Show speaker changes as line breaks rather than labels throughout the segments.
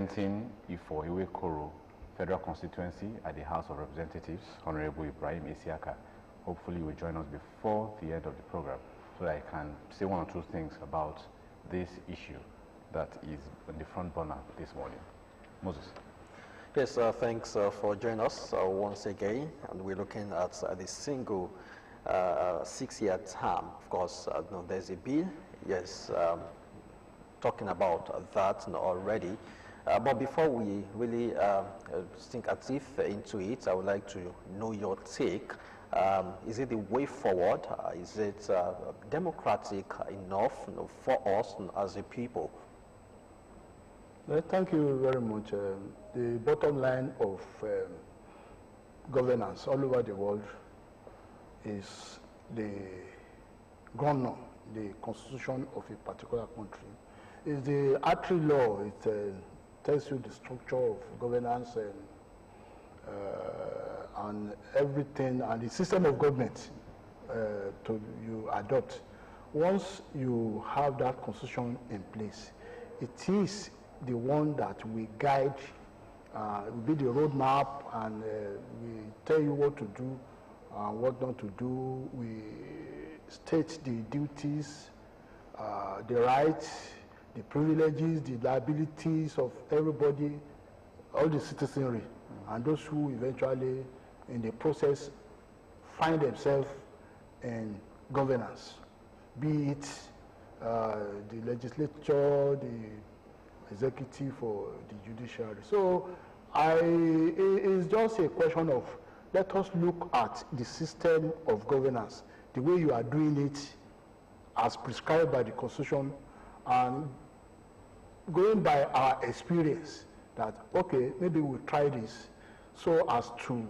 representing Ifo-Iwe-Koro Federal Constituency at the House of Representatives, Honorable Ibrahim Isiaka. Hopefully you will join us before the end of the program so that I can say one or two things about this issue that is on the front burner this morning. Moses.
Yes, thanks for joining us once again. And we're looking at the single 6-year term. Of course, no, there's a bill, yes, talking about that already. But before we really sink our teeth into it, I would like to know your take. Is it the way forward? Is it democratic enough for us as a people?
Well, thank you very much. The bottom line of governance all over the world is the ground, the constitution of a particular country. It's the artery law. It tells you the structure of governance and everything, and the system of government you adopt. Once you have that constitution in place, it is the one that will guide, will be the roadmap, and we tell you what to do and what not to do. We state the duties, the rights, the privileges, the liabilities of everybody, all the citizenry, and those who eventually, in the process, find themselves in governance, be it the legislature, the executive, or the judiciary. So it's just a question of, let us look at the system of governance, the way you are doing it as prescribed by the Constitution, and going by our experience that, okay, maybe we'll try this so as to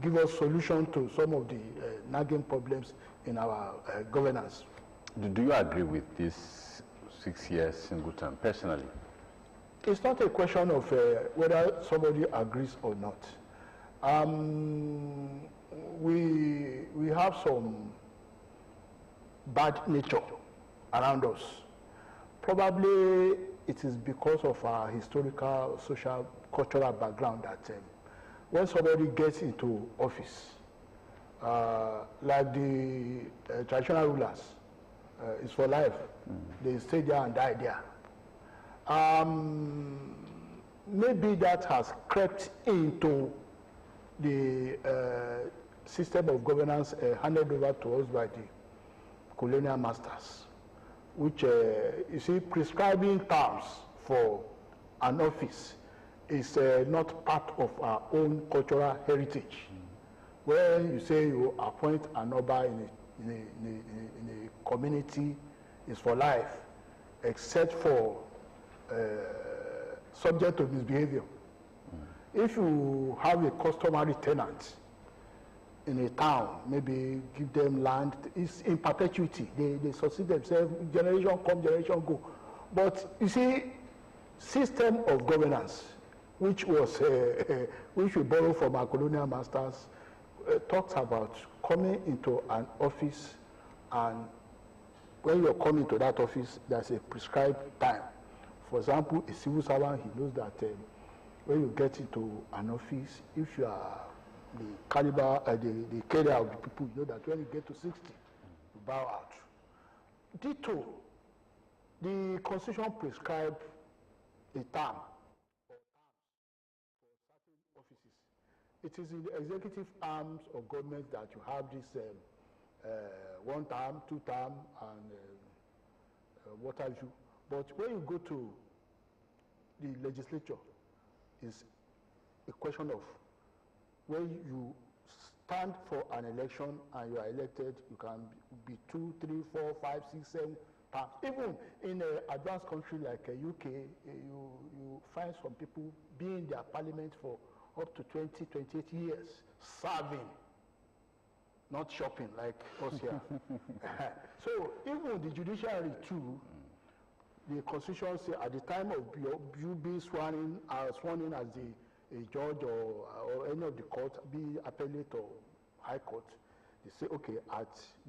give us solution to some of the nagging problems in our governance.
Do you agree with this 6-year single term, personally?
It's not a question of whether somebody agrees or not. We have some bad nature around us. Probably it is because of our historical, social, cultural background that when somebody gets into office, like the traditional rulers, it's for life. They stay there and die there. Maybe that has crept into the system of governance handed over to us by the colonial masters, which, you see, prescribing terms for an office is not part of our own cultural heritage. When you say you appoint an Oba in a community, is for life, except for subject to misbehavior. If you have a customary tenant in a town, maybe give them land, it's in perpetuity. They sustain themselves, generation come, generation go. But you see, system of governance, which was which we borrow from our colonial masters, talks about coming into an office, and when you're coming to that office, there's a prescribed time. For example, a civil servant, he knows that when you get into an office, if you are the caliber, the carrier of the people, you know that when you get to 60, you bow out. Ditto, the Constitution prescribes a term for certain offices. It is in the executive arms of government that you have this 1 term, 2 term, and what have you. But when you go to the legislature, it's a question of when you stand for an election and you are elected, you can be 2, 3, 4, 5, 6, 7 terms. Even in an advanced country like UK, you find some people being in their parliament for up to 20, 28 years, serving, not shopping like us here. So even the judiciary too, the Constitution says at the time of you being sworn in as a judge or any of the court, be appellate or high court, they say, okay,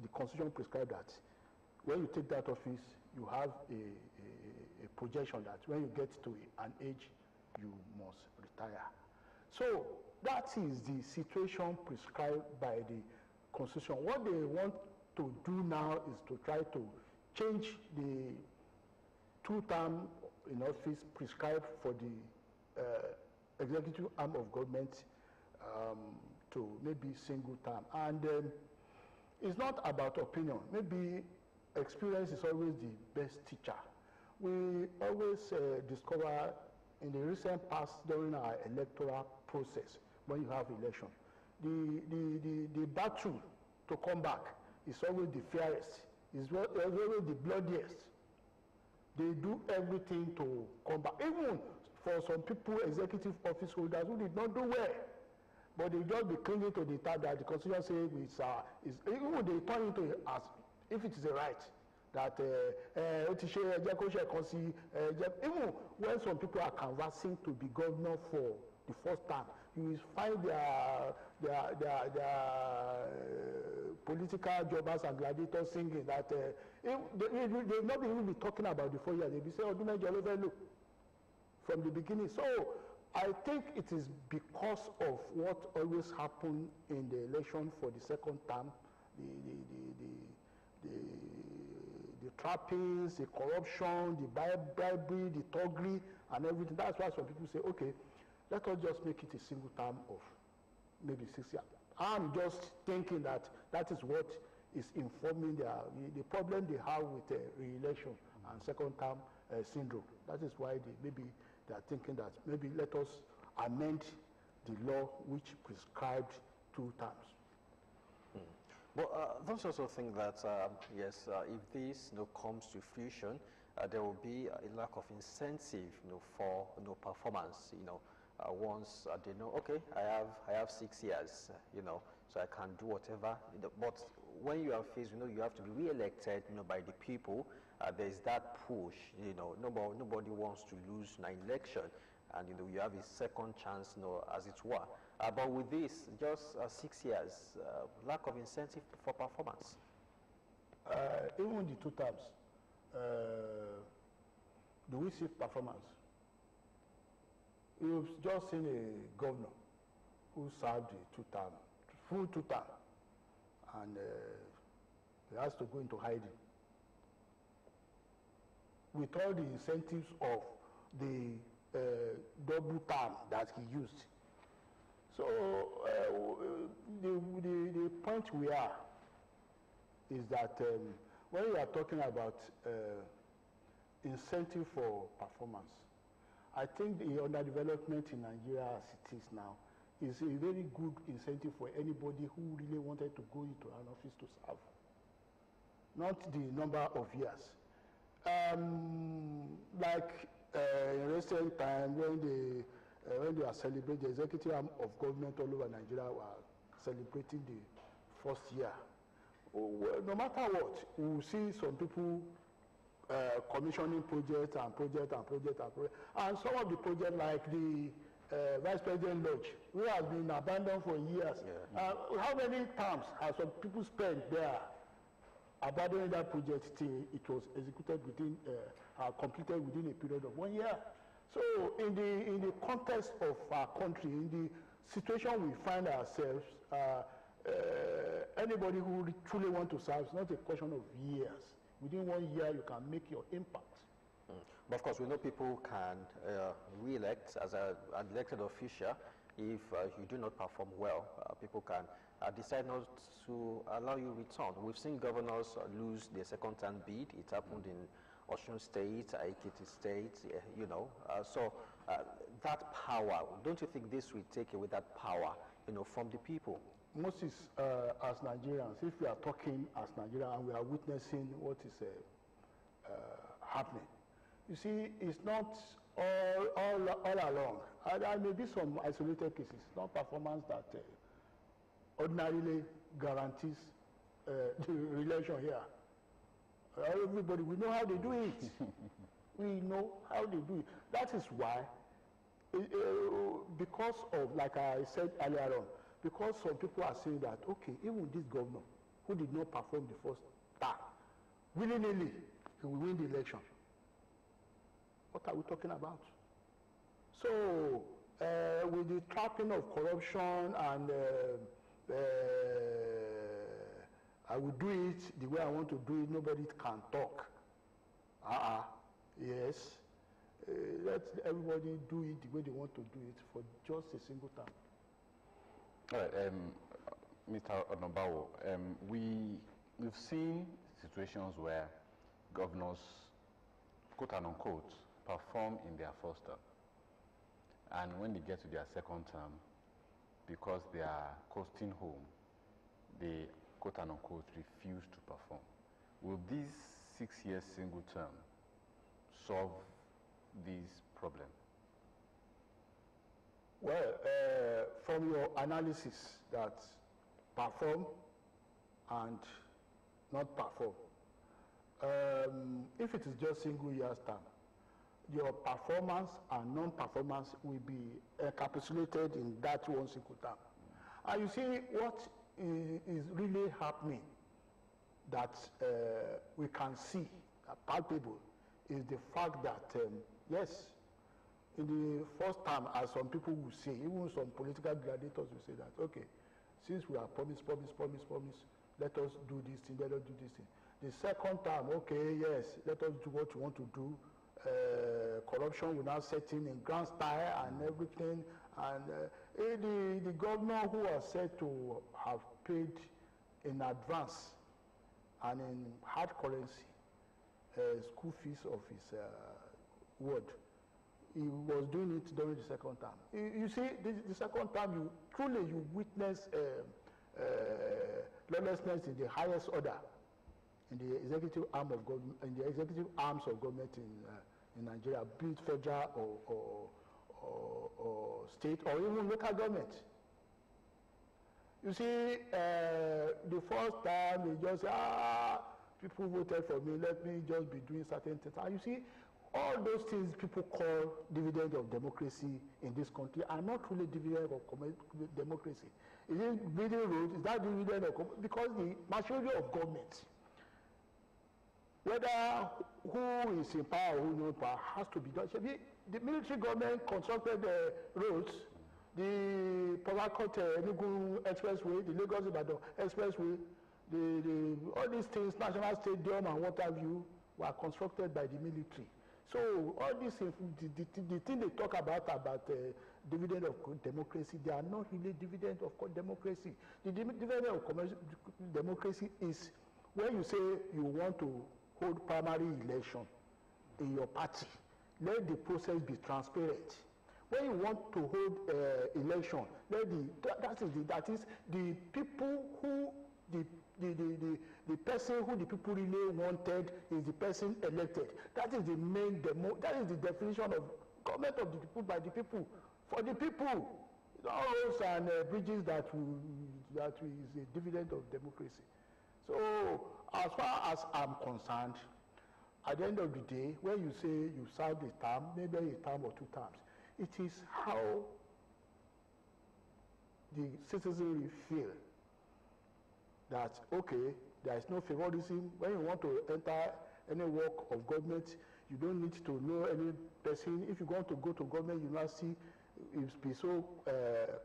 the Constitution prescribes that when you take that office, you have projection that when you get to an age, you must retire. So that is the situation prescribed by the Constitution. What they want to do now is to try to change the two-term in office prescribed for the executive arm of government to maybe single term. And it's not about opinion. Maybe experience is always the best teacher. We always discover in the recent past during our electoral process, when you have election, the battle to come back is always the fairest, is always the bloodiest. They do everything to come back. Even for some people, executive office holders who did not do well, but they just be clinging to the fact that the Constitution says even when they turn into it as if it is a right, that even when some people are canvassing to be governor for the first time, you will find their political jobbers and gladiators singing that they've not even been talking about the 4 years. They'll be saying, from the beginning. So I think it is because of what always happened in the election for the second term, the trappings, the corruption, the bribery, the thuggery, and everything. That's why some people say, okay, let us just make it a single term of maybe 6 years. I'm just thinking that that is what is informing the problem they have with re-election and second term syndrome. That is why maybe they are thinking that maybe let us amend the law which prescribed 2 terms.
But don't you also think that, yes, if this comes to fruition, there will be a lack of incentive for performance, once they know, okay, I have 6 years, so I can do whatever. But when you are faced, you have to be re-elected, by the people. There is that push, nobody wants to lose an election, and you have a second chance, as it were. But with this, just 6 years, lack of incentive for performance.
Even the 2 terms, do we see performance? You've just seen a governor who served the full 2 term, and he has to go into hiding with all the incentives of the double term that he used. So the point we are is that when you are talking about incentive for performance, I think the underdevelopment in Nigeria as it is now is a very good incentive for anybody who really wanted to go into an office to serve, not the number of years. Like in recent time when they are celebrating, the executive arm of government all over Nigeria were celebrating the 1st year. No matter what, we will see some people commissioning projects and projects. And some of the projects like the Vice President Lodge, which has been abandoned for years. Yeah. How many times have some people spent there abandoning that project till it was executed within, completed within a period of 1 year? So in the context of our country, in the situation we find ourselves, anybody who truly wants to serve, it's not a question of years. Within 1 year, you can make your impact.
But of course, we know people can re-elect as an elected official if you do not perform well. People can decide not to allow you return. We've seen governors lose their second-term bid. It happened in Osun State, Ekiti State, so that power, don't you think this will take away that power, from the people?
Moses, as Nigerians, if we are talking as Nigerians and we are witnessing what is happening, you see, it's not all along. There may be some isolated cases, not performance that ordinarily guarantees the relation here. Everybody, we know how they do it. We know how they do it. That is why, because of, like I said earlier on, because some people are saying that, okay, even this governor who did not perform the 1st term, willy-nilly, he will win the election. What are we talking about? So, with the trapping of corruption and I will do it the way I want to do it, nobody can talk. Yes. Let everybody do it the way they want to do it for just a single term.
All right, Mr. Onobawo, we've seen situations where governors, quote and unquote, perform in their first term. And when they get to their second term, because they are coasting home, they, quote and unquote, refuse to perform. Will this 6-year single term solve this problem?
Well, from your analysis that perform and not perform, if it is just single year term, your performance and non-performance will be encapsulated in that one single term. And you see what is really happening that we can see, palpable, is the fact that, yes, in the first term, as some people will say, even some political gladiators will say that, okay, since we have promised, let us do this thing, let us do this thing. The second term, okay, yes, let us do what you want to do. Corruption will now set in grand style and everything. And the governor who was said to have paid in advance and in hard currency school fees of his ward, he was doing it during the second term. You see, the second term, you witness lawlessness in the highest order, in the executive arm of government, in the executive arms of government in Nigeria, be it federal or state or even local government. You see, the first time they just say, people voted for me, let me just be doing certain things. And you see, all those things people call dividend of democracy in this country are not really dividend of democracy. Is it building roads? Is that dividend of, because the majority of government, whether who is in power or who is not in power, has to be done. The military government constructed the roads, the Port Harcourt Enugu Expressway, the Lagos Ibadan Expressway, all these things, National Stadium and what have you, were constructed by the military. So all these things, the thing they talk about dividend of democracy, they are not really dividend of democracy. The dividend of democracy is when you say you want to hold primary election in your party, let the process be transparent. When you want to hold election, that is the people who the person who the people really wanted is the person elected. That is the main that is the definition of government of the people, by the people, for the people. All roads and bridges that is a dividend of democracy. So as far as I'm concerned, at the end of the day, when you say you serve a term, maybe a term or 2 terms, it is how the citizenry feel that, okay, there is no favoritism. When you want to enter any work of government, you don't need to know any person. If you want to go to government, you must see it be so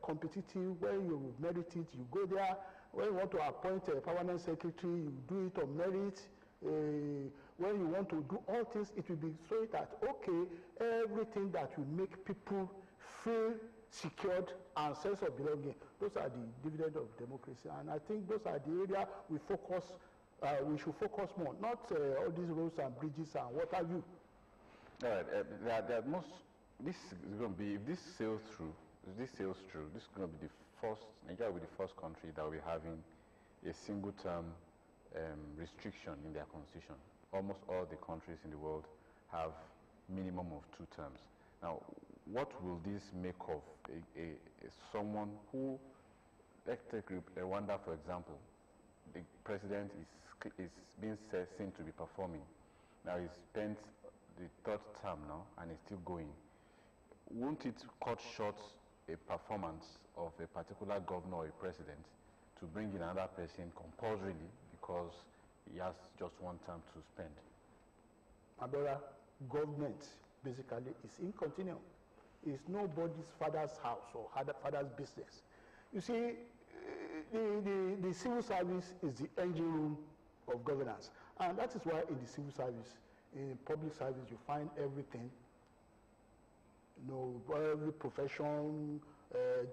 competitive. When you merit it, you go there. When you want to appoint a permanent secretary, you do it on merit. When you want to do all things, it will be so that, okay, everything that will make people feel secured and sense of belonging, those are the dividend of democracy. And I think those are the area we should focus more, not all these roads and bridges and what have you.
All right, this is going to be, if this sails through, this is going to be the first, Nigeria will be the first country that will be having a single term restriction in their constitution. Almost all the countries in the world have minimum of 2 terms. Now, what will this make of someone who, let's take Rwanda for example, the president is being seen to be performing. Now he's spent the 3rd term now and is still going. Won't it cut short a performance of a particular governor or a president to bring in another person compulsorily because he has just 1 term to spend?
My brother, government basically is in continuum. It's nobody's father's house or father's business. You see, the civil service is the engine room of governance. And that is why in the civil service, in public service, you find everything. You know, every profession,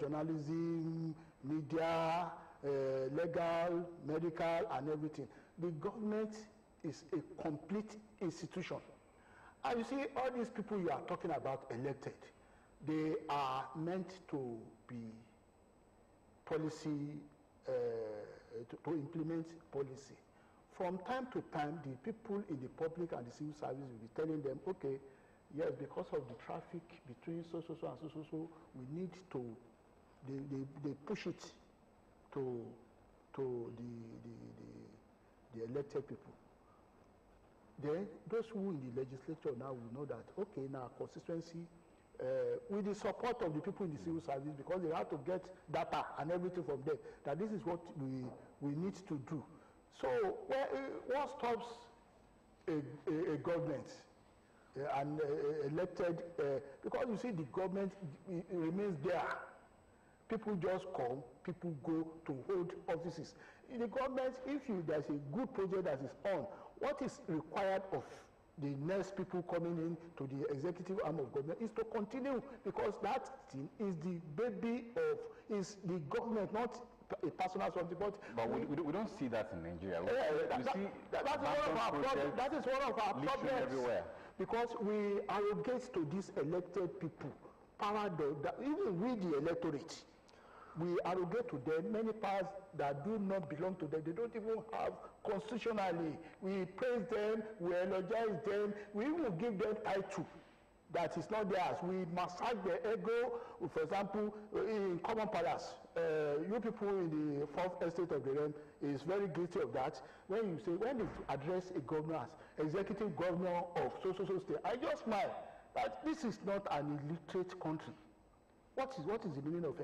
journalism, media, legal, medical, and everything. The government is a complete institution. And you see, all these people you are talking about elected, they are meant to be policy, to implement policy. From time to time, the people in the public and the civil service will be telling them, okay, yes, because of the traffic between so and so, we need to, they push it to the elected people. Then those who in the legislature now will know that, okay, now consistency, with the support of the people in the civil service, because they have to get data and everything from them, that this is what we need to do. So what stops a government, an elected, because you see the government remains there. People just come, people go to hold offices. In the government, if there's a good project that is on, what is required of the next people coming in to the executive arm of government is to continue, because that thing is the baby of, is the government, not a personal something. But
we don't see that in Nigeria.
That is one of our problems
everywhere.
Because we arrogate to these elected people power, even with the electorate. We arrogate to them many powers that do not belong to them. They don't even have constitutionally. We praise them, we eulogize them, we even give them title that is not theirs. We massage their ego. For example, in Common Palace, you people in the 4th estate of the realm is very guilty of that. When you say, when you address a governor as executive governor of so state, I just smile. But this is not an illiterate country. What is the meaning of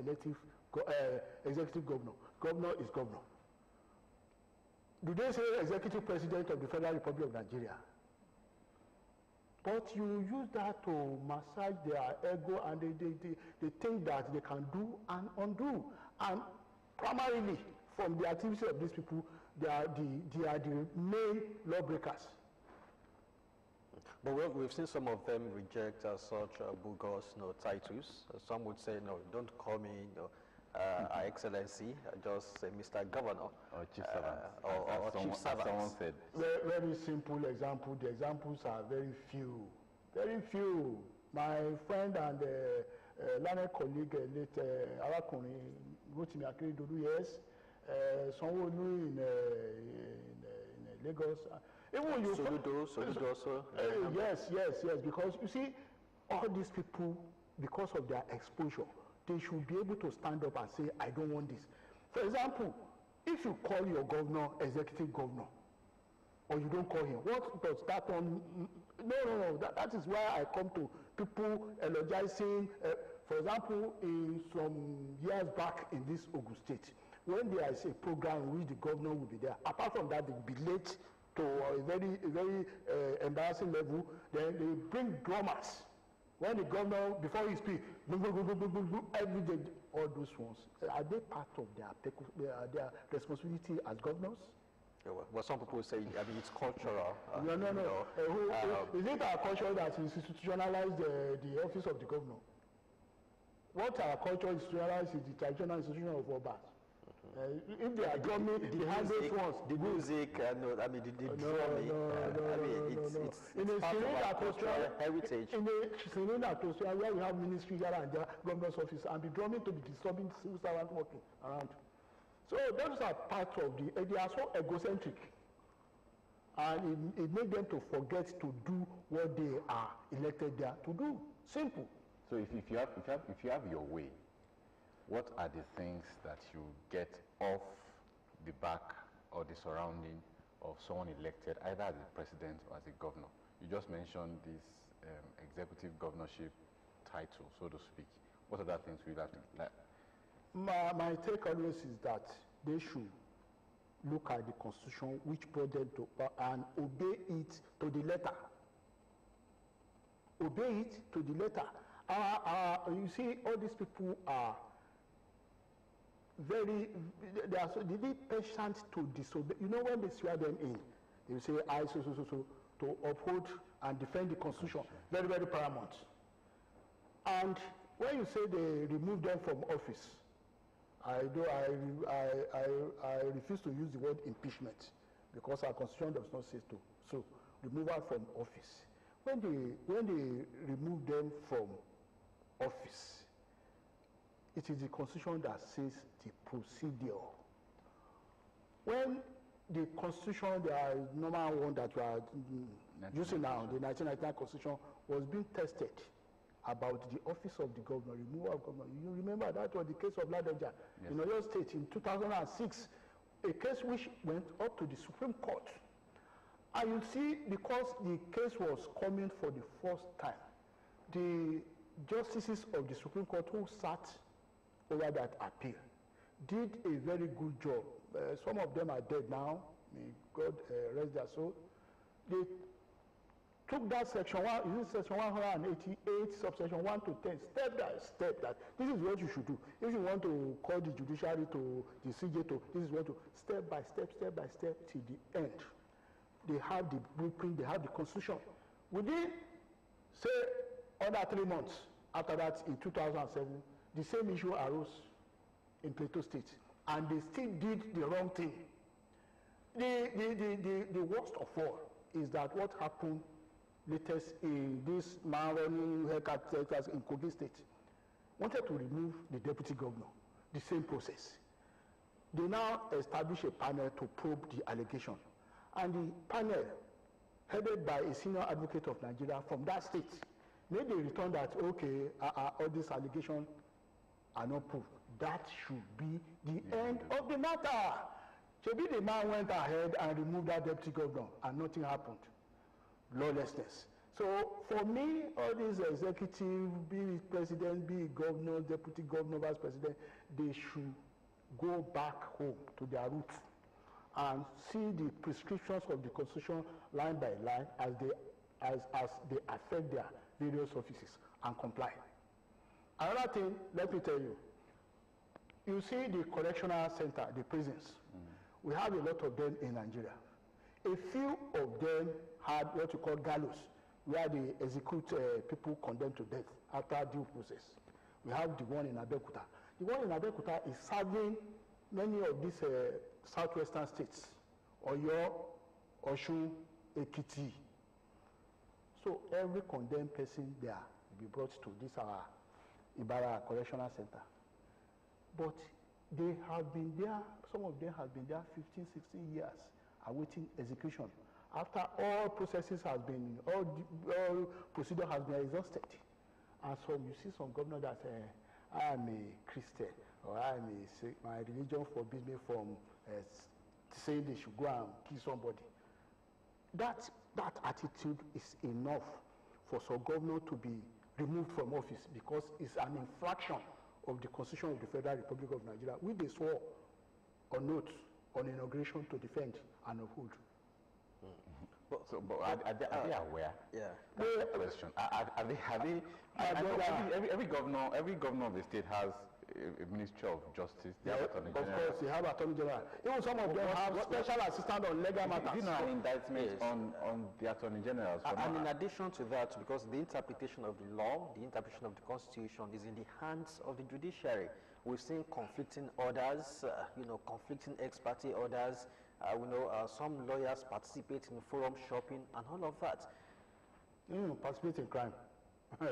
executive governor? Governor is governor. Do they say executive president of the Federal Republic of Nigeria? But you use that to massage their ego, and they think that they can do and undo. And primarily, from the activity of these people, they are the main lawbreakers.
But we've seen some of them reject such bogus titles. Some would say, no, don't call me Excellency, just say Mr. Governor.
Or Chief Servant.
Or Chief Servant.
Someone said.
Very simple example. The examples are very few. Very few. My friend and learned colleague, late Arakuni, Rotimi Akeredolu, yes. Sanwo-Olu in Lagos. Even you.
Soludo also.
Yes. Because you see, all these people, because of their exposure, they should be able to stand up and say, I don't want this. For example, if you call your governor executive governor, or you don't call him, what does that on? No. That is why I come to people eulogizing. For example, in some years back in this Ogun State, when there is a program in which the governor will be there, apart from that, they will be late to a very embarrassing level. Then they bring drummers. When the governor, before he speaks, every day, all those ones, are they part of their responsibility as governors?
Yeah, well, some people say, I mean, it's cultural.
No. Is it our culture that institutionalized the office of the governor? What our culture institutionalized is the traditional institution of Obas. If they are drumming behind those ones,
the music, the drumming. It's part of our cultural heritage.
In a serene atmosphere where we have ministry here and there, governor's office, and be drumming to be disturbing civil servants working around. So those are part of they are so egocentric, and it makes them to forget to do what they are elected there to do. Simple.
So if you have your way, what are the things that you get off the back or the surrounding of someone elected, either as a president or as a governor? You just mentioned this executive governorship title, so to speak. What other things will you have to like?
My take always is that they should look at the constitution, which brought them to and obey it to the letter. obey it to the letter. You see, all these people are very, they are so patient to disobey. You know, when they swear them in, they will say, I so to uphold and defend the Constitution. Very, very paramount. And when you say they remove them from office, I refuse to use the word impeachment because our Constitution does not say so. So, removal from office. When they remove them from office, it is the Constitution that says the procedure. When the Constitution, the normal one that we are using now, the 1999 Constitution, was being tested about the office of the governor, removal of governor. You remember that was the case of Ladoja in Oyo State in 2006, a case which went up to the Supreme Court. And you see, because the case was coming for the first time, the justices of the Supreme Court who sat over that appeal did a very good job. Some of them are dead now. May God rest their soul. They took that section 188, subsection 1 to 10, step by step, that this is what you should do. If you want to call the judiciary to the CJ to, this is what to, step by step till the end. They have the blueprint, they have the Constitution. Within, say, under 3 months after that, in 2007, the same issue arose in Plateau State, and they still did the wrong thing. The worst of all is that what happened latest in this man running headquarters in Kogi State wanted to remove the deputy governor. The same process. They now establish a panel to probe the allegation, and the panel, headed by a senior advocate of Nigeria from that state, made a return that okay, all these allegations are not proved. That should be the end of the matter. Maybe the man went ahead and removed that deputy governor, and nothing happened. Lawlessness. So for me, all these executives, be it president, be it governor, deputy governor, vice president, they should go back home to their roots and see the prescriptions of the Constitution line by line as they affect their various offices and comply. Another thing, let me tell you, you see the correctional center, the prisons, we have a lot of them in Nigeria. A few of them had what you call gallows, where they execute people condemned to death after due process. We have the one in Abeokuta. The one in Abeokuta is serving many of these southwestern states, Oyo, Osun, Ekiti. So every condemned person there will be brought to this Ibara Correctional Center. But they have been there, some of them have been there 15, 16 years, awaiting execution. After all processes has been, all procedure has been exhausted. And so you see some governor that say, I am a Christian, or my religion forbids me from saying they should go and kill somebody. That attitude is enough for some governor to be removed from office because it's an infraction of the Constitution of the Federal Republic of Nigeria, which they swore on oath on inauguration to defend and uphold.
But are they aware?
Yeah.
That's the question. Every governor of the state has a Ministry of Justice. They have Attorney General.
Of course, they have Attorney General. Even some of them have special assistant on legal matters.
You know, indictment on the Attorney General.
And in addition to that, because the interpretation of the law, the interpretation of the Constitution is in the hands of the judiciary. We've seen conflicting orders, conflicting ex parte orders. Some lawyers participate in forum shopping and all of that.
Participate in crime. I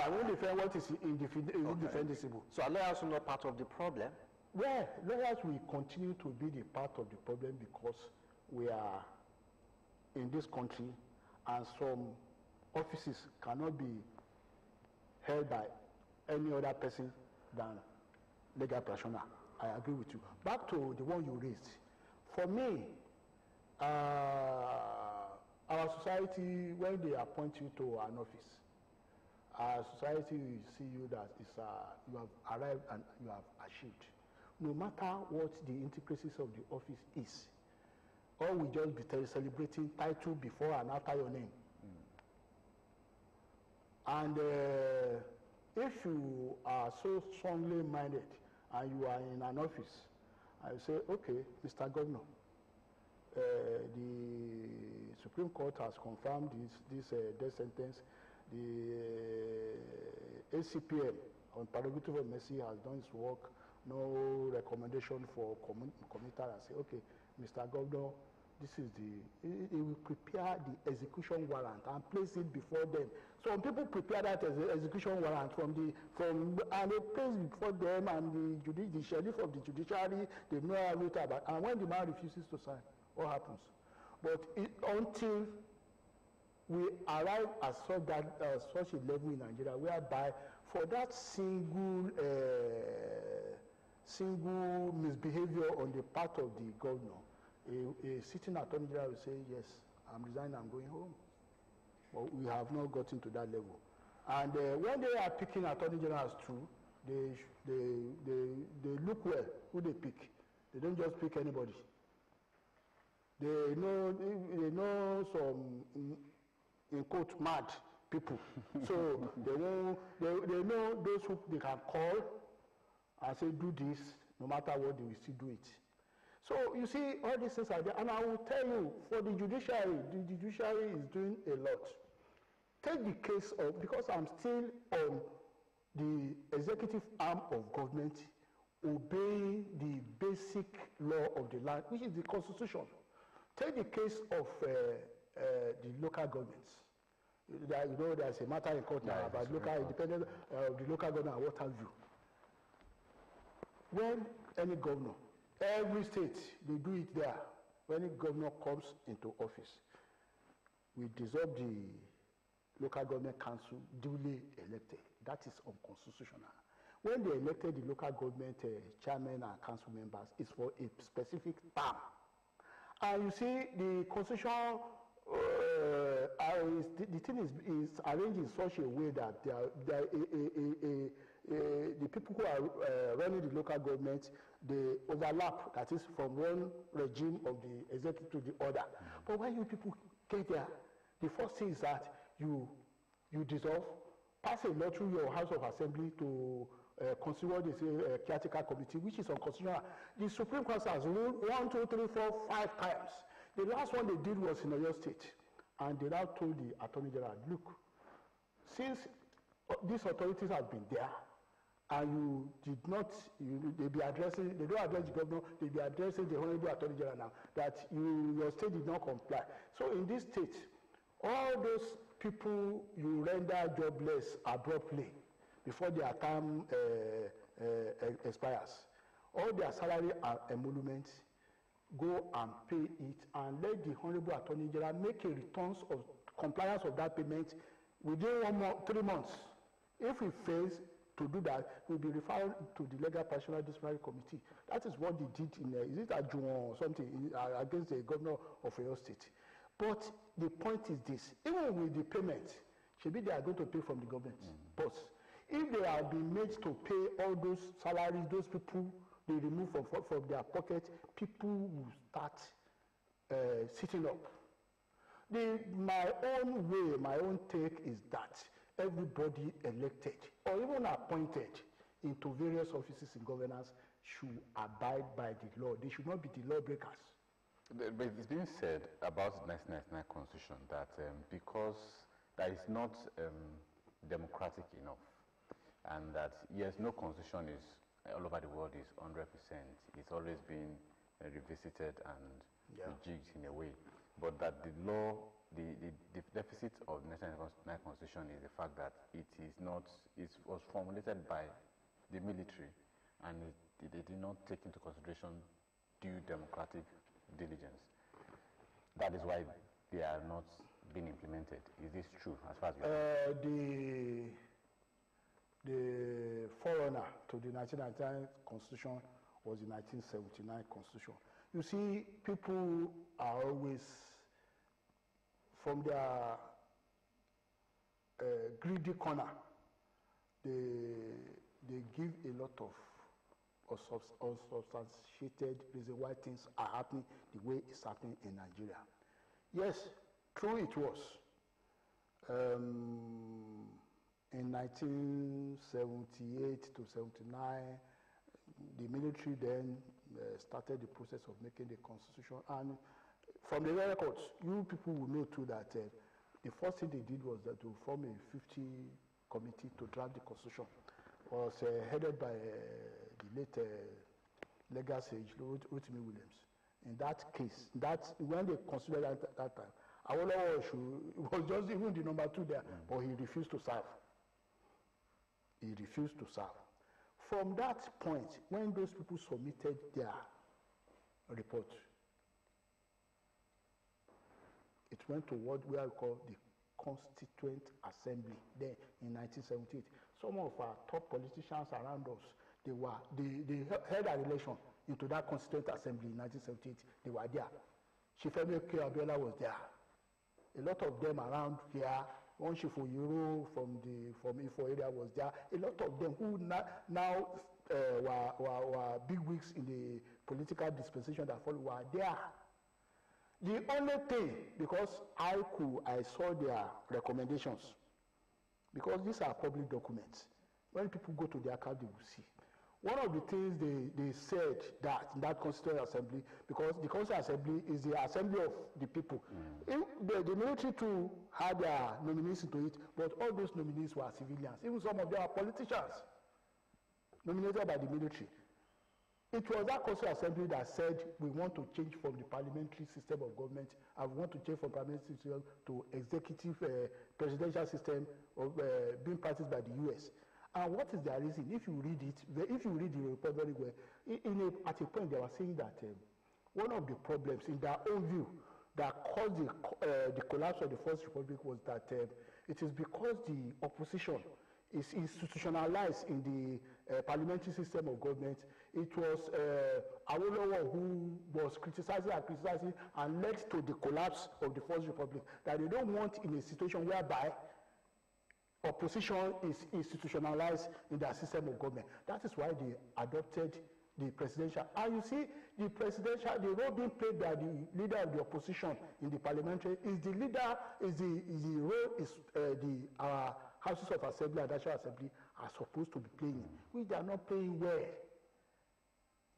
won't defend what is indefensible.
So are lawyers not part of the problem?
Well, lawyers will continue to be the part of the problem because we are in this country and some offices cannot be held by any other person than legal practitioner. I agree with you. Back to the one you raised. For me, our society, when they appoint you to an office, our society will see you that you have arrived and you have achieved. No matter what the intricacies of the office is, or we just be celebrating title before and after your name. And if you are so strongly minded and you are in an office, I say, okay, Mr. Governor, the Supreme Court has confirmed this death sentence. The ACPM on prerogative of mercy has done its work. No recommendation for committal. And say, okay, Mr. Governor, this is he will prepare the execution warrant and place it before them. So people prepare that as execution warrant and they place it before them, and the sheriff of the judiciary, they know about it. And when the man refuses to sign, what happens? But until we arrive at such a level in Nigeria, whereby for that single misbehavior on the part of the governor, a sitting attorney general will say, yes, I'm resigning, I'm going home. But we have not gotten to that level. And when they are picking attorney generals too, they look well who they pick. They don't just pick anybody. They know some, in quote, mad people. So they know those who they can call and say, do this, no matter what, they will still do it. So you see, all these things are there. And I will tell you, for the judiciary is doing a lot. Take the case of, because I'm still on the executive arm of government, obeying the basic law of the land, which is the Constitution. Take the case of the local governments. There's a matter in court now about local independence of the local government and what have you. When any governor, every state, they do it there. When a governor comes into office, we dissolve the local government council duly elected. That is unconstitutional. When they elected the local government chairman and council members, it's for a specific term. And you see, the constitution, the thing is arranged in such a way that the people who are running the local government, they overlap, that is from one regime of the executive to the other. But when you people get there, the first thing is that you dissolve, pass a law through your House of Assembly to consider what they say caretaker committee, which is unconstitutional. The Supreme Court has ruled 1, 2, 3, 4, 5 times. The last one they did was in Oyo State, and they now told the Attorney General, look, since these authorities have been there, and you did not, they don't address the governor, they be addressing the Honorable Attorney General now, that your state did not comply. So in this state, all those people you render jobless abruptly before their term expires, all their salary and emoluments, go and pay it, and let the Honorable Attorney General make a return of compliance of that payment within 3 months. If he fails to do that, he will be referred to the Legal Personal Disciplinary Committee. That is what they did in, is it Ajun or something, against the governor of Oyo State. But the point is this, even with the payment, maybe they are going to pay from the government. But if they have been made to pay all those salaries, those people they remove from their pocket, people will start sitting up. My own way, my own take is that everybody elected or even appointed into various offices in governance should abide by the law. They should not be the lawbreakers.
But it's been said about the 1999 Constitution that because that is not democratic enough, and that, yes, no constitution is all over the world is 100%. It's always been revisited and rejigged in a way. But that the law, the deficit of the 1999 Constitution is the fact that it was formulated by the military, and they did not take into consideration due democratic diligence. That is why they are not being implemented. Is this true as far as you know? The forerunner to the 1999 Constitution was the 1979 Constitution. You see, people are always, from their greedy corner, they give a lot of
unsubstantiated reason why things are happening the way it's happening in Nigeria. Yes, true it was. In 1978 to 79, the military then started the process of making the constitution. And from the records, you people will know too that the first thing they did was that to form a 50 committee to draft the constitution. It was headed by the late legal sage, Rotimi Williams. In that case, when they considered at that time, Awolowo was just even the number 2 there, but he refused to serve. He refused to serve. From that point, when those people submitted their report, it went to what we call the Constituent Assembly there in 1978. Some of our top politicians around us, they held an election into that Constituent Assembly in 1978. They were there. Shifemi Abiola was there. A lot of them around here, one Shifo Euro from Ifo area was there. A lot of them who now were big wigs in the political dispensation that followed were there. The only thing, because I saw their recommendations, because these are public documents. When people go to their account, they will see. One of the things they said that in that Constituent Assembly, because the Constituent Assembly is the assembly of the people. The military too had their nominees into it, but all those nominees were civilians. Even some of them are politicians nominated by the military. It was that Constituent Assembly that said we want to change from the parliamentary system of government and we want to change from parliamentary system to executive presidential system of being practiced by the US. And what is their reason? If you read it, if you read the report very well, at a point they were saying that one of the problems in their own view that caused the collapse of the First Republic was that it is because the opposition is institutionalized in the parliamentary system of government. It was Awolowo who was criticizing and led to the collapse of the First Republic, that they don't want in a situation whereby opposition is institutionalized in their system of government. That is why they adopted the presidential. And you see, the role being played by the leader of the opposition in the parliamentary is the role houses of assembly and national assembly are supposed to be playing, which they are not playing well,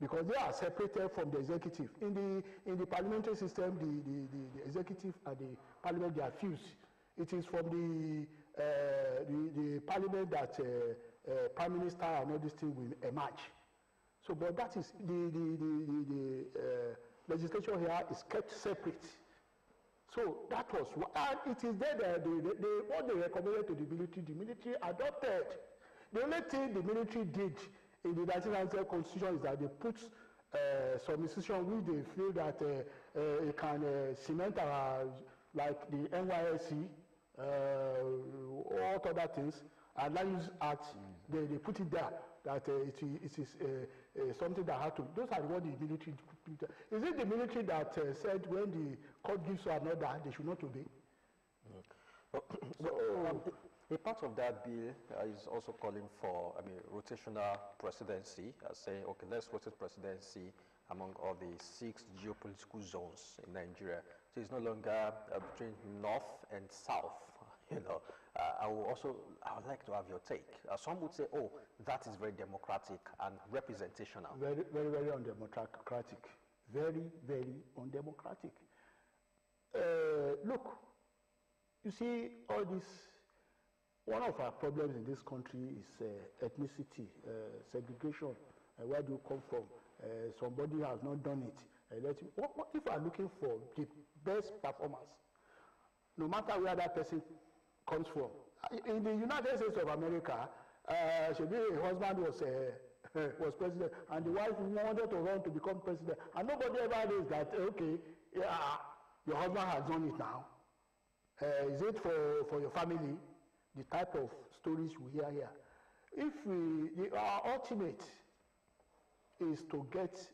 because they are separated from the executive. In the parliamentary system, the executive and the parliament, they are fused. It is from the parliament that prime minister and all these things will emerge. So, but that is the legislation here is kept separate. So that was, and it is there that what they recommended to the military adopted. The only thing the military did in the 1997 constitution is that they put some institution which they feel that it can cement like the NYSC, all other things, and Land Use Act. They put it there that it is something that had to. Those are what the military. Is it the military that said when the court gives you an order, they should not obey?
A part of that bill is also calling for, rotational presidency, saying, okay, let's rotate presidency among all the 6 geopolitical zones in Nigeria. So it's no longer between north and south. I would like to have your take. Some would say, oh, that is very democratic and representational.
Very, very, very undemocratic. Very, very undemocratic. Look, you see, all this. One of our problems in this country is ethnicity, segregation. Where do you come from? Somebody has not done it. If you are looking for the best performance, no matter where that person comes from, in the United States of America, her husband was president, and the wife wanted to run to become president, and nobody ever knows that. Okay, yeah, your husband has done it now. Is it for your family? The type of stories we hear here. If our ultimate is to get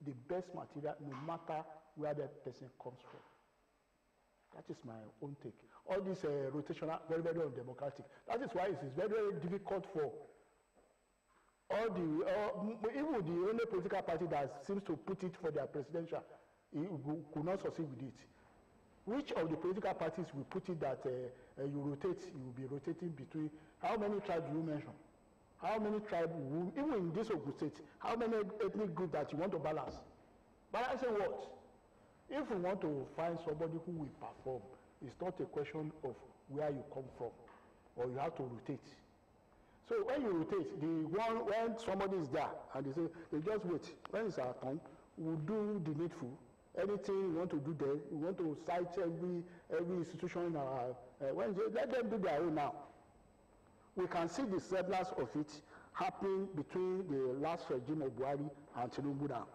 the best material, no matter where that person comes from. That is my own take. All this rotational, very, very undemocratic. That is why it is very, very difficult for even the only political party that seems to put it for their presidential, could not succeed with it. Which of the political parties will put it that you will be rotating between, how many tribes do you mention? How many tribes, even in this Ogun State, how many ethnic groups that you want to balance? Balancing what? If you want to find somebody who will perform, it's not a question of where you come from, or you have to rotate. So when you rotate, when somebody is there and they say, they just wait, when it's our time, we'll do the needful. Anything you want to do there, we want to cite every institution in our, let them do their own now. We can see the semblance of it happening between the last regime of Buhari and TENURE now.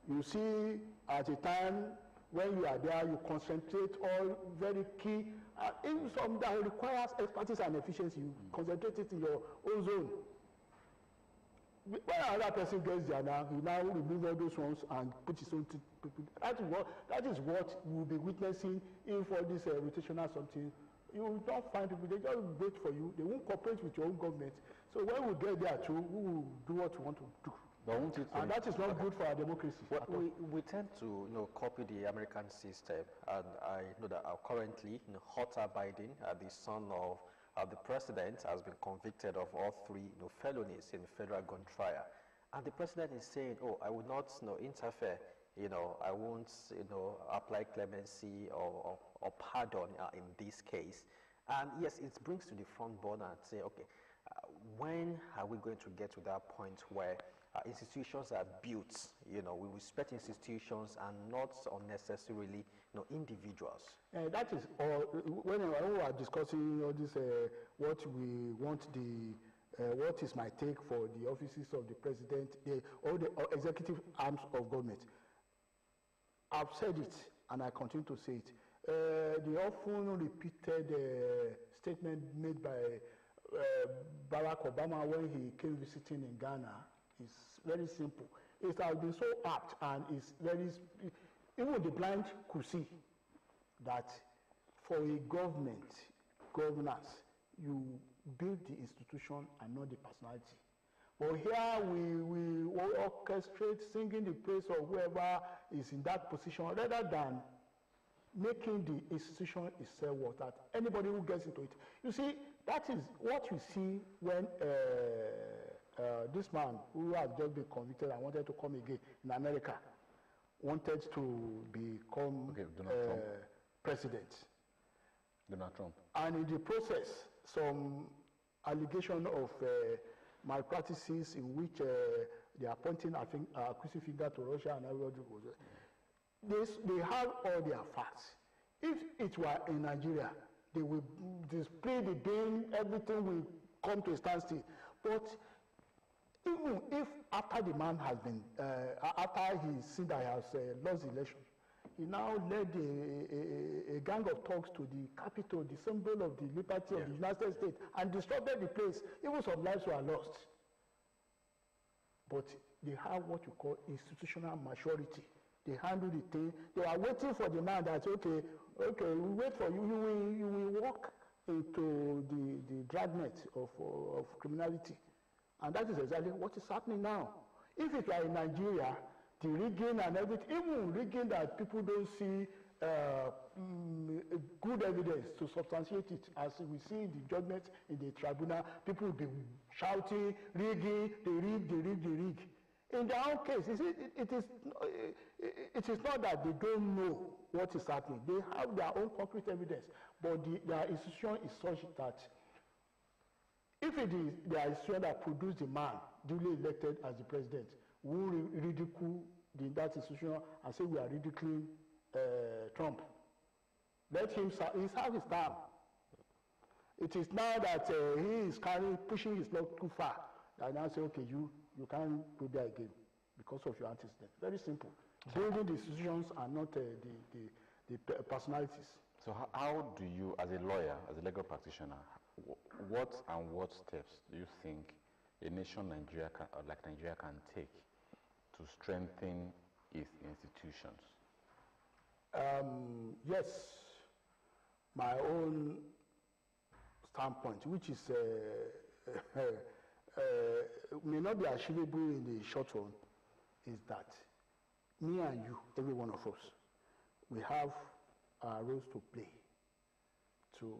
You see, at a time when you are there, you concentrate all very key, in some that requires expertise and efficiency, you concentrate it in your own zone. When another person gets there now, he now remove all those ones and put his own people. That is what we'll be witnessing in for this rotational something. You will not find people, they just wait for you, they won't cooperate with your own government. So when we get there too, we will do what we want to do. And that is not good for our democracy.
Well, we tend to copy the American system, and I know that currently Hunter Biden, the son of the president, has been convicted of all three felonies in federal gun trial. And the president is saying, oh, I will not interfere, I won't apply clemency or pardon in this case. And yes, it brings to the front burner and say, okay, when are we going to get to that point where institutions are built, we respect institutions and not unnecessarily, individuals?
That is all. When we are discussing all this, what we want what is my take for the offices of the president, all the executive arms of government. I've said it, and I continue to say it. The often repeated statement made by Barack Obama when he came visiting in Ghana is very simple. It has been so apt, and it's very, even the blind could see that for a governance, you build the institution and not the personality. But here we orchestrate singing the praise of whoever is in that position rather than making the institution itself work, that anybody who gets into it. You see, that is what you see when this man who has just been convicted and wanted to come again in America wanted to become president.
Donald Trump. And
in the process, some allegation of malpractices in which they are pointing, I think, accusing finger to Russia and everybody. They have all their facts. If it were in Nigeria, they will display the game, everything will come to a standstill. But even if after the man has been, after he seen that he has lost the election, he now led a gang of thugs to the capital, the symbol of the liberty of the United States, and disrupted the place. Even some lives were lost. But they have what you call institutional maturity. They handle the thing. They are waiting for the man that, okay, we wait for you. You will walk into the dragnet of criminality. And that is exactly what is happening now. If it were in Nigeria, the rigging and everything, even rigging that people don't see good evidence to substantiate it, as we see in the judgment in the tribunal, people will be shouting, rigging, they rig. In their own case, it is not that they don't know what is happening. They have their own concrete evidence, but their institution is such that if it is their institution that produced the man duly elected as the president, we will ridicule that institution and say we are ridiculing Trump. Let him serve his term. It is now that he is pushing his luck too far. I now say, okay, you can't go there again because of your antecedent. Very simple. Building the institutions and not the personalities.
So how do you, as a lawyer, as a legal practitioner, what steps do you think a nation like Nigeria can take to strengthen its institutions?
Yes, my own standpoint, which is may not be achievable in the short run is that me and you, every one of us, we have our roles to play to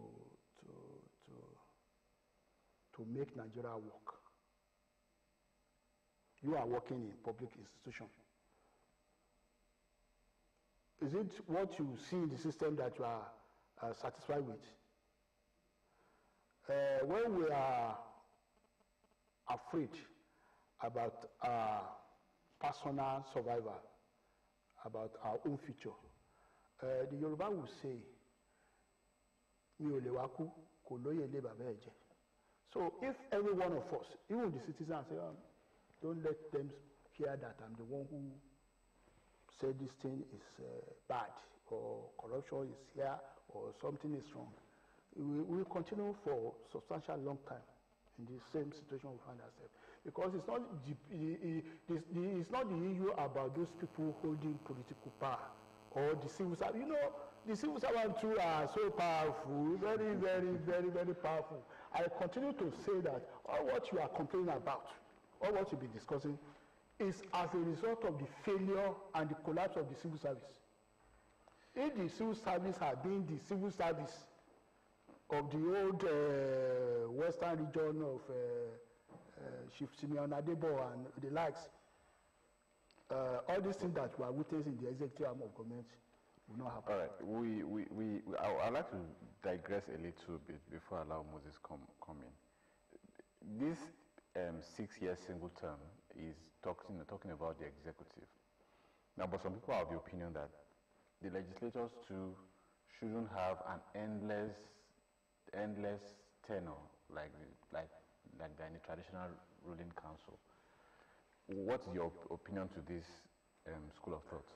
make Nigeria work. You are working in public institution. Is it what you see in the system that you are satisfied with? When we are afraid about our personal survival, about our own future, the Yoruba will say, "Mi ò lè wá kú, kò lóye ilé bàbá ẹ̀ jẹ." So if every one of us, even the citizens, say, don't let them hear that I'm the one who said this thing is bad, or corruption is here, or something is wrong, we will continue for a substantial long time in the same situation we find ourselves. Because it's not it's not the issue about those people holding political power or the civil servants. You know, the civil servants too are so powerful, very, very, very, very powerful. I continue to say that all what you are complaining about, all what you've been discussing, is as a result of the failure and the collapse of the civil service. If the civil service had been the civil service of the old western region of Chief Simeon Adebo and the likes, all these things that we are witnessing in the executive arm of government will not happen.
All right, I'd like to digress a little bit before I allow Moses come in. This 6-year single term is talking about the executive. Now, but some people are of the opinion that the legislators too shouldn't have an endless tenure like they're in a traditional ruling council. What's your opinion to this school of thought?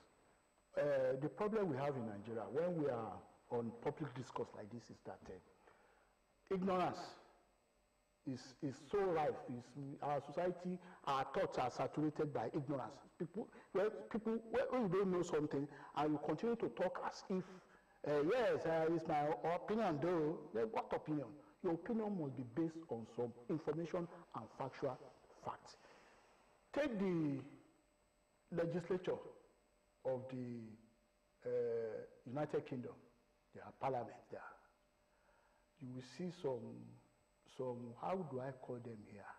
The problem we have in Nigeria when we are on public discourse like this is that ignorance is so rife. Our society, our thoughts are saturated by ignorance. When you don't know something and you continue to talk as if, yes, it's my opinion though. What opinion? Your opinion must be based on some information and factual facts. Take the legislature of the United Kingdom, their parliament there. You will see some, how do I call them here?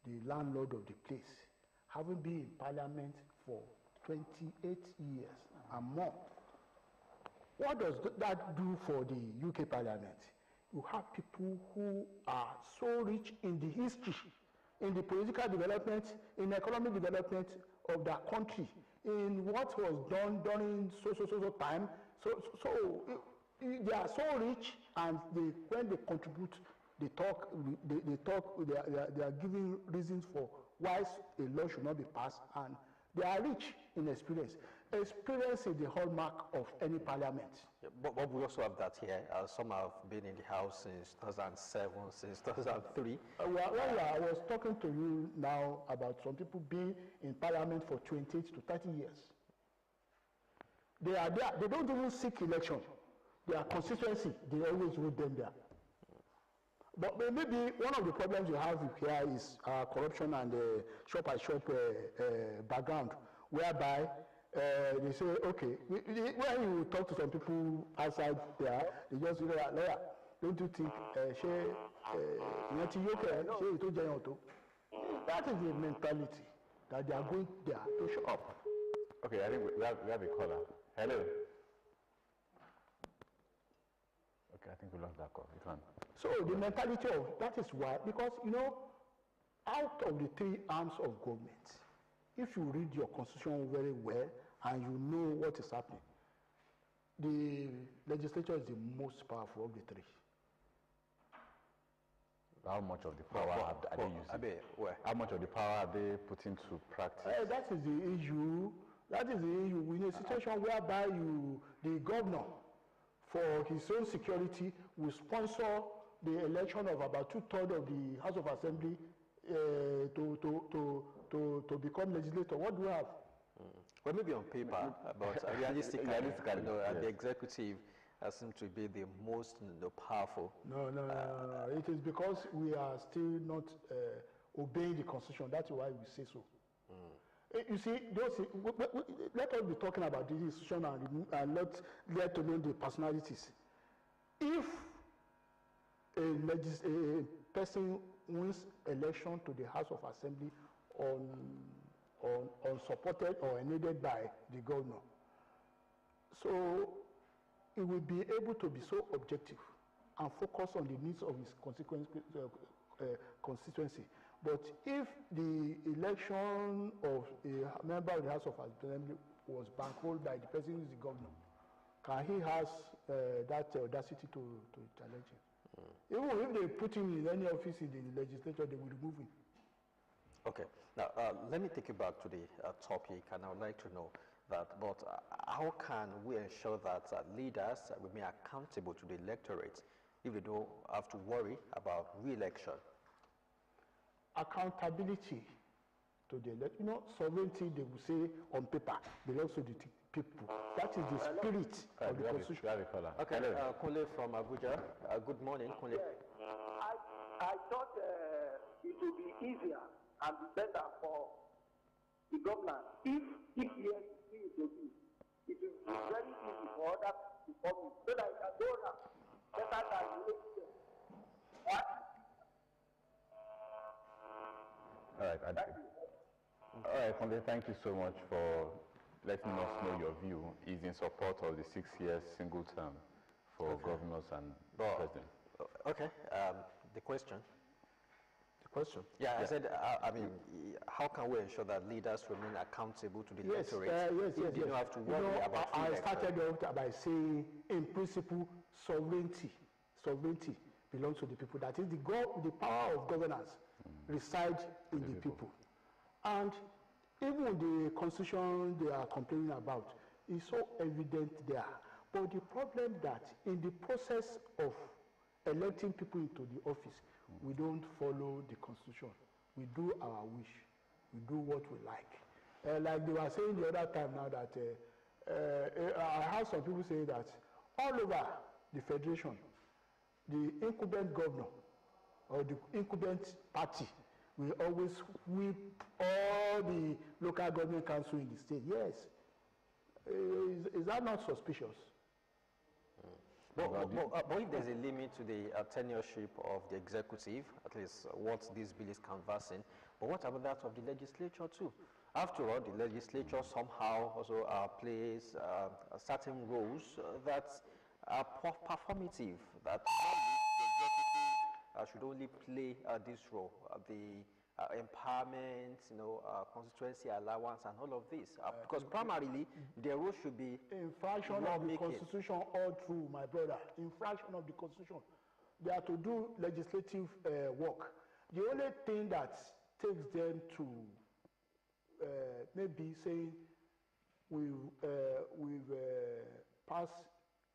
The landlord of the place, having been in parliament for 28 years and more. What does that do for the UK parliament? You have people who are so rich in the history, in the political development, in economic development of their country, in what was done during so time. So they are so rich, and when they contribute, they are giving reasons for why a law should not be passed, and they are rich in experience. Experience is the hallmark of any parliament.
Yeah, but we also have that here. Some have been in the House since 2007, since 2003.
I was talking to you now about some people being in parliament for 28 to 30 years. They are there. They don't even seek election. Their constituency, they always vote them there. But maybe one of the problems you have here is corruption and shop-by-shop background, whereby they say, okay, when you talk to some people outside there, they just say, lawyer, don't you think, that is the mentality that they are going there to show up.
Okay, I think we have a caller. Hello. Okay, I think we lost that call. You can.
So the mentality of that is why, because you know, out of the 3 arms of government, if you read your constitution very well and you know what is happening, the legislature is the most powerful of the 3.
How much of the power are they using? How much of the power are they putting to practice?
That is the issue. That is the issue. In a situation whereby the governor, for his own security, will sponsor the election of about 2/3 of the House of Assembly to become legislator. What do we have?
Well, maybe on paper, but realistically, the executive seems to be the most powerful.
No. It is because we are still not obeying the constitution. That's why we say so. You see, let us be talking about the institution and not let alone the personalities. If a person wins election to the House of Assembly unsupported or unaided by the governor, so he will be able to be so objective and focus on the needs of his constituency. But if the election of a member of the House of Assembly was bankrolled by the person who is the governor, can he has that audacity to challenge him? Even if they put him in any office in the legislature, they will remove him.
Okay. Now, let me take you back to the topic, and I would like to know that, but how can we ensure that leaders remain accountable to the electorate if they don't have to worry about re-election?
Accountability to the electorate. You know, sovereignty, they will say on paper, belongs to the people. That is the spirit of the constitution.
Okay, Kunle from Abuja. Good morning, Kunle.
Yes. I thought it would be easier and better for the governor if he has to do. It will be very easy for others to come in so that I can go now better than the what?
All right, Conde, thank you so much for letting us know your view is in support of the 6 years single term for governors and president.
Okay, the question.
The question?
Yeah, I said, I mean, how can we ensure that leaders remain accountable to the electorate?
Yes.
They don't have to worry about
I started off by saying, in principle, sovereignty belongs to the people. That is, the power of governance resides in the people. And even the constitution they are complaining about is so evident there. But the problem that in the process of electing people into the office, we don't follow the constitution. We do our wish. We do what we like. Like they were saying the other time now that I heard some people say that all over the federation, the incumbent governor or the incumbent party will always whip all the local government council in the state. Yes. Is that not suspicious?
But if there's a limit to the tenureship of the executive, at least what this bill is canvassing, but what about that of the legislature too? After all, the legislature somehow also plays certain roles that are performative, that should only play this role, the empowerment, constituency allowance and all of this. Because primarily, their role should be
infraction of the constitution all through, my brother. Infraction of the constitution. They are to do legislative work. The only thing that takes them to maybe saying we've passed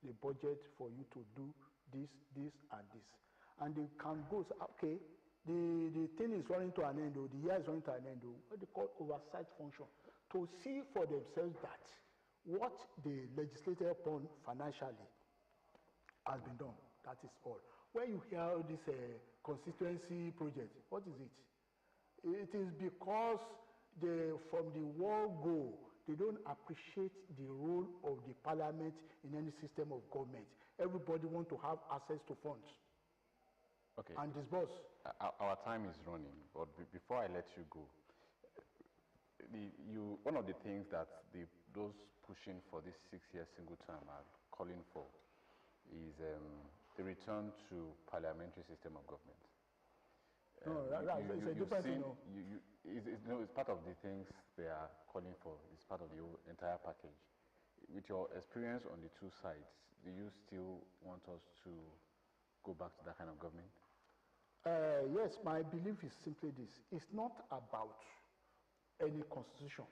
the budget for you to do this, and this. And they can go, say, okay, the thing is running to an end, or the year is running to an end, or what they call oversight function, to see for themselves that what the legislature upon financially has been done. That is all. When you hear this constituency project, what is it? It is because from the word go, they don't appreciate the role of the parliament in any system of government. Everybody wants to have access to funds.
Okay.
And disburse.
Our time is running, but before I let you go, one of the things that those pushing for this 6 year single term are calling for is the return to parliamentary system of government.
It's a different thing.
It's part of the things they are calling for. It's part of the entire package. With your experience on the two sides, do you still want us to go back to that kind of government?
Yes, my belief is simply this. It's not about any constitution.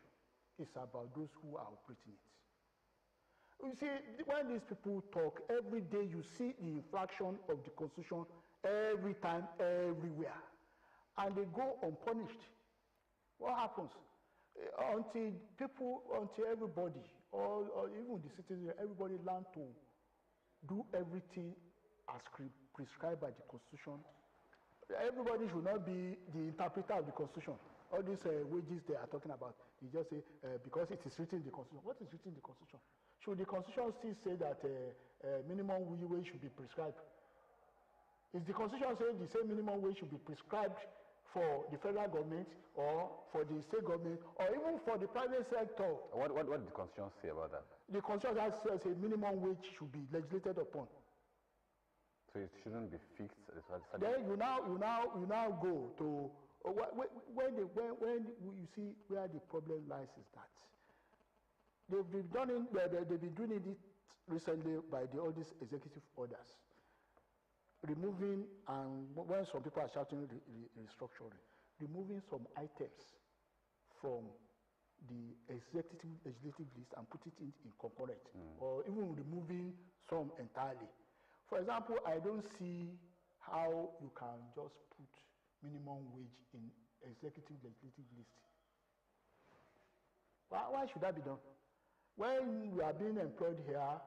It's about those who are operating it. You see, when these people talk, every day you see the infraction of the constitution every time, everywhere. And they go unpunished. What happens? Until everybody, or even the citizens, everybody learn to do everything as prescribed by the constitution, everybody should not be the interpreter of the Constitution. All these wages they are talking about, you just say because it is written in the Constitution. What is written in the Constitution? Should the Constitution still say that minimum wage should be prescribed? Is the Constitution saying the same minimum wage should be prescribed for the federal government or for the state government or even for the private sector?
What did the Constitution say about that?
The Constitution says a minimum wage should be legislated upon.
So it shouldn't be fixed.
Then you now go to when you see where the problem lies is that they've been doing it recently by all these executive orders, removing, and when some people are shouting restructuring, removing some items from the executive legislative list and put it in concurrent, or even removing some entirely. For example, I don't see how you can just put minimum wage in executive legislative list. Why should that be done? When we are being employed here,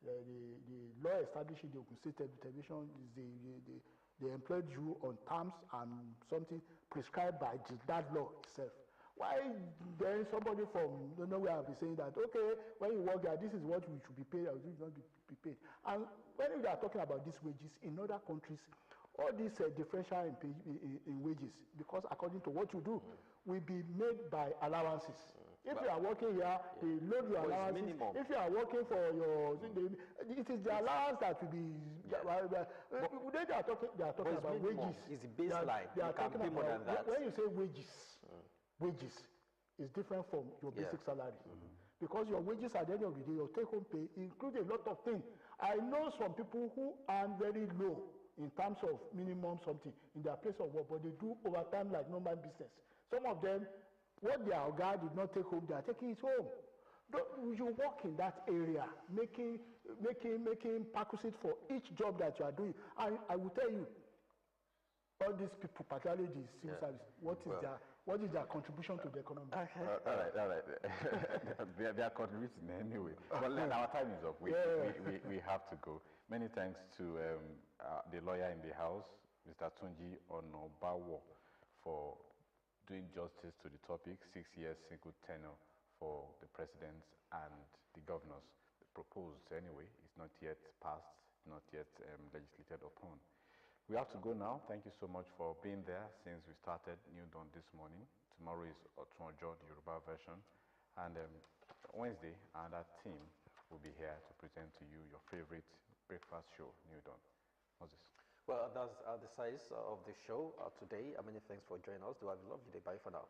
the law establishing the Ogun State Television is they employed you on terms and something prescribed by that law itself. Why then somebody from nowhere will be saying that, okay, when you work here, this is what we should be paid, or this is not be paid. And when we are talking about these wages, in other countries, all these differential in wages, because according to what you do, will be made by allowances. If you are working here, they load your allowances. If you are working for your, it is the allowance that will be. They are talking about wages.
It's the baseline.
They are talking about when you say wages. Wages is different from your basic salary. Because your wages at the end of the day, your take-home pay includes a lot of things. I know some people who earn very low in terms of minimum something in their place of work, but they do overtime like normal business. Some of them, what their guy did not take home, they are taking it home. You work in that area, making perquisite for each job that you are doing. And I will tell you, all these people, particularly the civil service, what is their contribution to the economy?
All right. They are contributing anyway. Well, our time is up. We have to go. Many thanks to the lawyer in the house, Mr. Tunji Onobawo, for doing justice to the topic, 6 years single tenure for the presidents and the governors. The proposed, anyway, is not yet passed, not yet legislated upon. We have to go now. Thank you so much for being there since we started New Dawn this morning. Tomorrow is Otunjo, the Yoruba version. And Wednesday, another team will be here to present to you your favorite breakfast show, New Dawn. Moses.
Well, that's the size of the show today. Many thanks for joining us. Do have a lovely day. Bye for now.